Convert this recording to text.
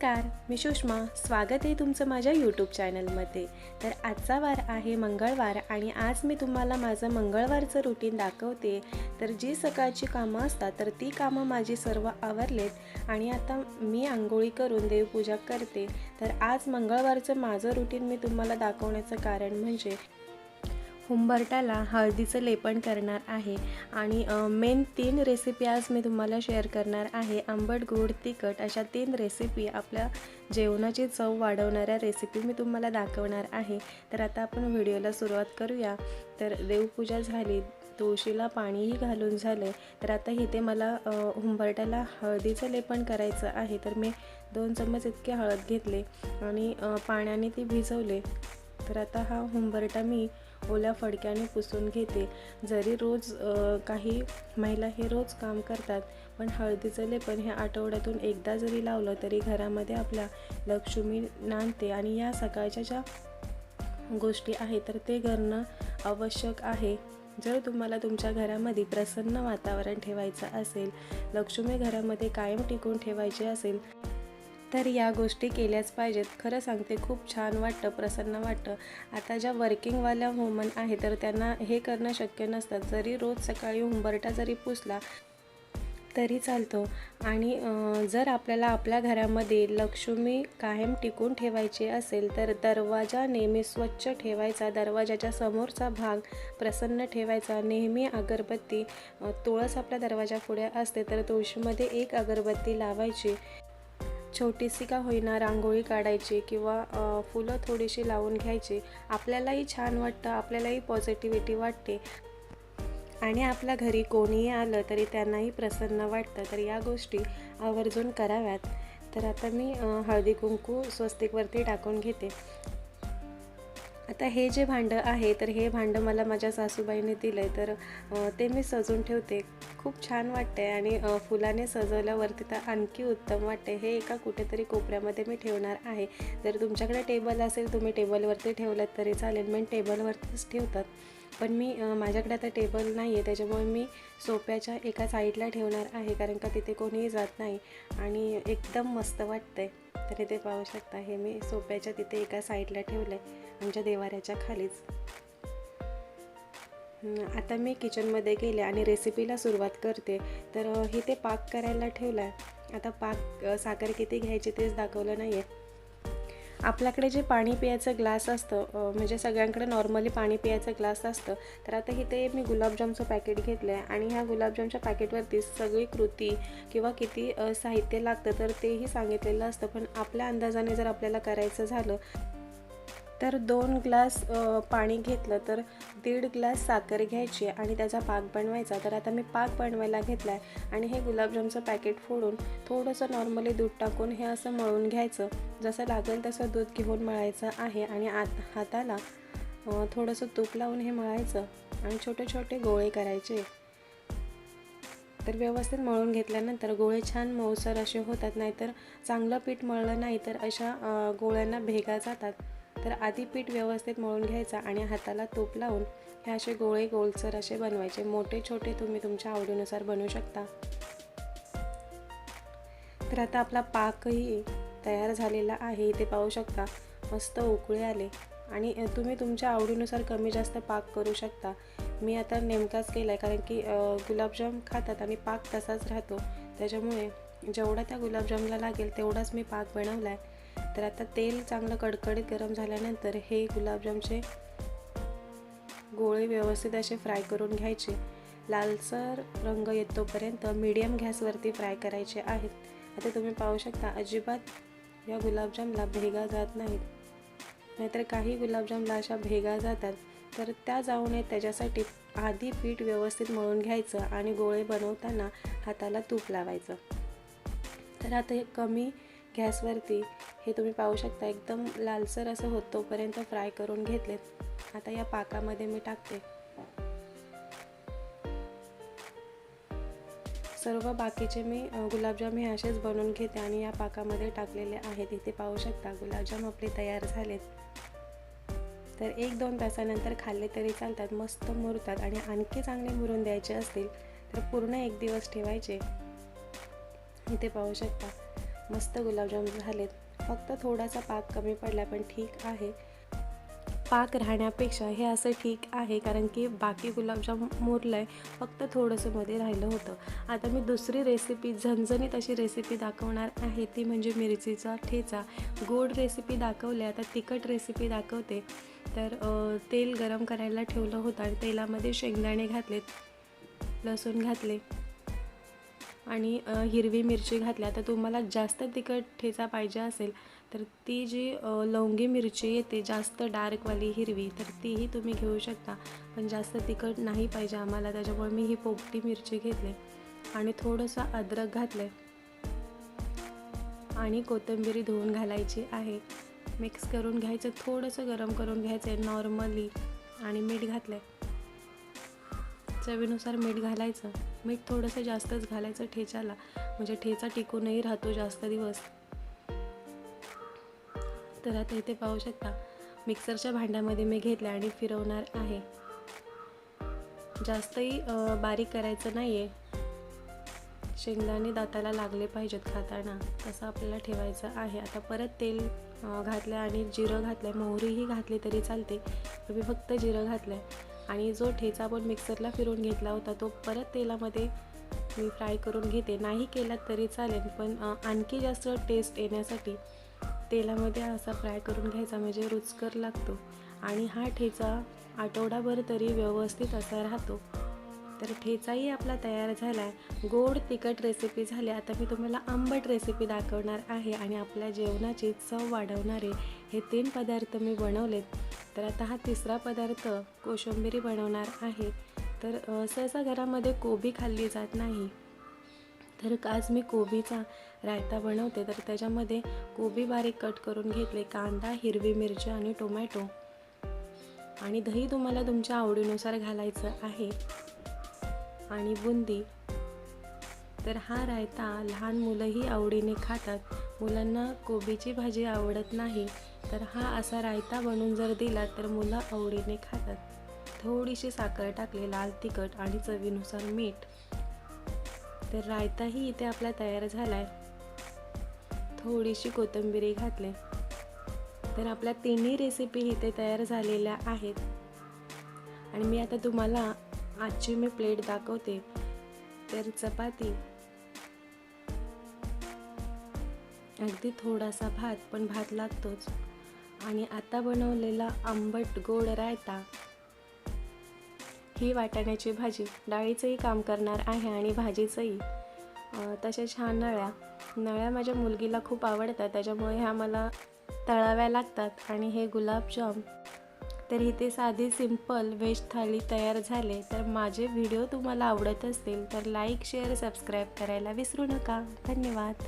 नमस्कार, मी सुषमा. स्वागत आहे तुमचं माझ्या यूट्यूब चॅनलमध्ये. तर आजचा वार आहे मंगळवार आणि आज मी तुम्हाला माझं मंगळवारचं रुटीन दाखवते. तर जी सकाळची कामं असतात तर ती कामं माझी सर्व आवरलेत आणि आता मी आंघोळी करून देवपूजा करते. तर आज मंगळवारचं माझं रुटीन मी तुम्हाला दाखवण्याचं कारण म्हणजे उंबरठ्याला हळदीचं लेपन करणार आहे आणि मेन 3 रेसिपी आज मी तुम्हाला शेअर करणार आहे. आंबट, गोड, तिखट अशा 3 रेसिपी आपल्या जेवणाची चव वाढवणाऱ्या रेसिपी मी तुम्हाला दाखवणार आहे. तर आता आपण व्हिडिओला सुरुवात करूया. तर देवपूजा झाली, तुळशीला पाणीही घालून झालं. तर आता इथे मला उंबरठ्याला हळदीचं लेपन करायचं आहे. तर मी 2 चम्मच इतके हळद घेतले आणि पाण्याने ती भिजवले. तर आता हा उंबरठा मी ओल्या फडक्याने पुसून घेते. जरी रोज काही महिला हे रोज काम करतात, पण हळदीचं लेपन हे आठवड्यातून एकदा जरी लावलं तरी घरामध्ये आपल्या लक्ष्मी नांदते आणि या सकाळच्या ज्या गोष्टी आहेत तर ते करणं आवश्यक आहे. जर तुम्हाला तुमच्या घरामध्ये प्रसन्न वातावरण ठेवायचं असेल, लक्ष्मी घरामध्ये कायम टिकून ठेवायची असेल तर या गोष्टी केल्याच पाहिजेत. खरं सांगते, खूप छान वाटतं, प्रसन्न वाटतं. आता ज्या वर्किंगवाल्या वुमन आहे तर त्यांना हे करणं शक्य नसतं. जरी रोज सकाळी उंबरठा जरी पुसला तरी चालतो आणि जर आपल्याला आपल्या घरामध्ये लक्ष्मी कायम टिकून ठेवायची असेल तर दरवाजा नेहमी स्वच्छ ठेवायचा, दरवाजाच्या समोरचा भाग प्रसन्न ठेवायचा. नेहमी अगरबत्ती, तुळस आपल्या दरवाजापुढे असते तर तुळशीमध्ये एक अगरबत्ती लावायची. छोटीशी का होईना रांगोळी काढायची किंवा फुलं थोडीशी लावून घ्यायची. आपल्यालाही छान वाटतं, आपल्यालाही पॉझिटिव्हिटी वाटते आणि आपल्या घरी कोणीही आलं तरी त्यांनाही प्रसन्न वाटतं. तर या गोष्टी आवर्जून कराव्यात. तर आता मी हळदी कुंकू स्वस्तिकवरती टाकून घेते. आता हे जे भांडं आहे तर हे भांडं मला माझ्या सासूबाईने दिलं आहे. तर ते मी सजून ठेवते. खूप छान वाटते आणि फुलाने सजवल्यावरती तर आणखी उत्तम वाटते. हे एका कुठेतरी कोपऱ्यामध्ये मी ठेवणार आहे. जर तुमच्याकडे टेबल असेल तुम्ही टेबलवरती ठेवलं तरी चालेल. मी टेबलवरतीच ठेवतात, पण मी माझ्याकडे आता टेबल नाही आहे त्याच्यामुळे मी सोफ्याच्या एका साईडला ठेवणार आहे, कारण का तिथे कोणीही जात नाही आणि एकदम मस्त वाटतं आहे. तर इथे पाहू शकता, हे मी सोफ्याच्या तिथे एका साईडला ठेवलं आहे आमच्या देवाऱ्याच्या खालीच. आता मी किचनमध्ये गेले आणि रेसिपीला सुरुवात करते. तर इथे पाक करायला ठेवला आहे. आता पाक साखर किती घ्यायची तेच दाखवलं नाही आहे. आपल्याकडे जे पाणी पियाचं ग्लास असतं, म्हणजे सगळ्यांकडे नॉर्मली पाणी पियाचं ग्लास असतं. तर आता इथे मी गुलाबजामचं पॅकेट घेतलं आहे आणि ह्या गुलाबजामच्या पॅकेटवरती सगळी कृती किंवा किती साहित्य लागतं तर तेही सांगितलेलं असतं. पण आपल्या अंदाजाने जर आपल्याला करायचं झालं तर 2 ग्लास पाणी घेतलं तर 1.5 ग्लास साखर घ्यायची आणि त्याचा पाक बनवायचा. तर आता मी पाक बनवायला घेतला आहे आणि हे गुलाबजामचं पॅकेट फोडून थोडंसं नॉर्मली दूध टाकून हे असं मळून घ्यायचं. जसं लागेल तसं दूध घेऊन मळायचं आहे आणि हाताला थोडंसं तूप लावून हे मळायचं आणि छोटे छोटे गोळे करायचे. तर व्यवस्थित मळून घेतल्यानंतर गोळे छान मऊसर असे होतात. नाहीतर चांगलं पीठ मळलं नाही तर अशा गोळ्यांना भेगा जातात. तर आधी पीठ व्यवस्थित मळून घ्यायचं आणि हाताला तूप लावून हे असे गोळे गोलसर असे बनवायचे. मोठे छोटे तुम्ही तुमच्या आवडीनुसार बनवू शकता. तर आता आपला पाकही तयार झालेला आहे. इथे पाहू शकता, मस्त उकळी आले आणि तुम्ही तुमच्या आवडीनुसार कमी जास्त पाक करू शकता. मी आता नेमकाच केला आहे, कारण की गुलाबजाम खातात आणि पाक तसाच राहतो. त्याच्यामुळे जेवढा त्या गुलाबजामला लागेल तेवढाच मी पाक बनवला आहे. तर आता तेल चांगलं कडकडीत गरम झाल्यानंतर हे गुलाबजामचे गोळे व्यवस्थित असे फ्राय करून घ्यायचे. लालसर रंग येतोपर्यंत मीडियम गॅसवरती फ्राय करायचे आहेत. आता तुम्ही पाहू शकता, अजिबात या गुलाबजामला भेगा जात नाहीत. नाहीतर काही गुलाबजामला अशा भेगा जातात. तर त्या जाऊ नयेत त्याच्यासाठी आधी पीठ व्यवस्थित मळून घ्यायचं आणि गोळे बनवताना हाताला तूप लावायचं. तर आता हे कमी गॅसवरती हे तुम्ही पाहू शकता एकदम लालसर असं होत तोपर्यंत फ्राय करून घेतलेत. आता या पाकामध्ये मी टाकते. सर्व बाकीचे मी गुलाबजाम हे असेच बनवून घेते आणि या पाकामध्ये टाकलेले आहेत. इथे पाहू शकता गुलाबजाम आपले तयार झालेत. तर 1-2 तासानंतर खाल्ले तरी चालतात, मस्त मुरतात आणि आणखी चांगले मुरून द्यायचे असतील तर पूर्ण 1 दिवस ठेवायचे. इथे पाहू शकता मस्त गुलाबजाम झालेत. फक्त थोडासा पाक कमी पडला पण ठीक आहे. पाक राहण्यापेक्षा हे असं ठीक आहे, कारण की बाकी गुलाबजाम मुरलं आहे, फक्त थोडंसं मध्ये राहिलं होतं. आता मी दुसरी रेसिपी झणझणीत अशी रेसिपी दाखवणार आहे, ती म्हणजे मिरचीचा ठेचा. गोड रेसिपी दाखवली, आता तिखट रेसिपी दाखवते. तर तेल गरम करायला ठेवलं होतं आणि तेलामध्ये शेंगदाणे घातलेत, लसूण घातले आणि हिरवी मिरची घातली. आता तुम्हाला जास्त तिखट ठेचा पाहिजे असेल तर ती जी लवंगी मिरची येते जास्त डार्कवाली हिरवी, तर तीही तुम्ही घेऊ शकता. पण जास्त तिखट नाही पाहिजे आम्हाला, त्याच्यामुळे मी ही पोपटी मिरची घेतली आणि थोडंसं अद्रक घातलं आणि कोथिंबीर धुवून घालायची आहे. मिक्स करून घ्यायचं, थोडंसं गरम करून घ्यायचं आहे नॉर्मली आणि मीठ घातलं आहे. चवीनुसार मीठ घालायचं. मीठ थोडंसं जास्तच घालायचं ठेच्याला, म्हणजे ठेचा टिकूनही राहतो जास्त दिवस. तर आता इथे पाहू शकता मिक्सरच्या भांड्यामध्ये मी घेतलं आणि फिरवणार आहे. जास्तही बारीक करायचं नाही आहे, शेंगदाणे दाताला लागले पाहिजेत खाताना, तसं आपल्याला ठेवायचं आहे. आता परत तेल घातलं आणि जिरं घातलं आहे. मोहरीही घातली तरी चालते, पण मी फक्त जिरं घातलं आहे. आणि जो ठेचा आपण मिक्सरला फिरवून घेतला होता तो परत तेलामध्ये मी फ्राय करून घेते. नाही केला तरी चालेल, पण आणखी जास्त टेस्ट येण्यासाठी तेलामध्ये असा फ्राय करून घ्यायचा, म्हणजे रुचकर लागतो. आणि हा ठेचा आठवडाभर तरी व्यवस्थित असा राहतो. तर ठेचाही आपला तयार झाला आहे. गोड तिखट रेसिपी झाली. आता मी तुम्हाला आंबट रेसिपी दाखवणार आहे आणि आपल्या जेवणाची चव वाढवणारे हे 3 पदार्थ मी बनवलेत. तर आता हा तिसरा पदार्थ कोशिंबिरी बनवणार आहे. तर सहसा घरामध्ये कोबी खाल्ली जात नाही, तर आज मी कोबीचा रायता बनवते. तर त्याच्यामध्ये कोबी बारीक कट करून घेतले, कांदा, हिरवी मिरची आणि टोमॅटो आणि दही तुम्हाला तुमच्या आवडीनुसार घालायचं आहे आणि बुंदी. तर हा रायता लहान मुलंही आवडीने खातात. मुलांना कोबीची भाजी आवडत नाही, तर हा असा रायता बनवून जर दिला तर मुलं आवडीने खातात. थोडीशी साखर टाकली, लाल तिखट आणि चवीनुसार मीठ. तर रायताही इथे आपला तयार झाला आहे. थोडीशी कोथिंबीर घातली. तर आपल्या तिन्ही रेसिपी इथे तयार झालेल्या आहेत आणि मी आता तुम्हाला आजची मी प्लेट दाखवते. तर चपाती, अगदी थोडासा भात, पण भात लागतोच, आणि आता बनवलेला आंबट गोड रायता, ही वाटाण्याची भाजी. डाळीचंही काम करणार आहे आणि भाजीचंही. तसे छान नळ्या माझ्या मुलगीला खूप आवडतात, त्याच्यामुळे ह्या मला तळाव्या लागतात. आणि हे गुलाबजाम. तर इथे साधी सिंपल व्हेज थाली तयार झाले. तर माझे व्हिडिओ तुम्हाला आवडत असतील तर लाईक, शेअर, सबस्क्राईब करायला विसरू नका. धन्यवाद.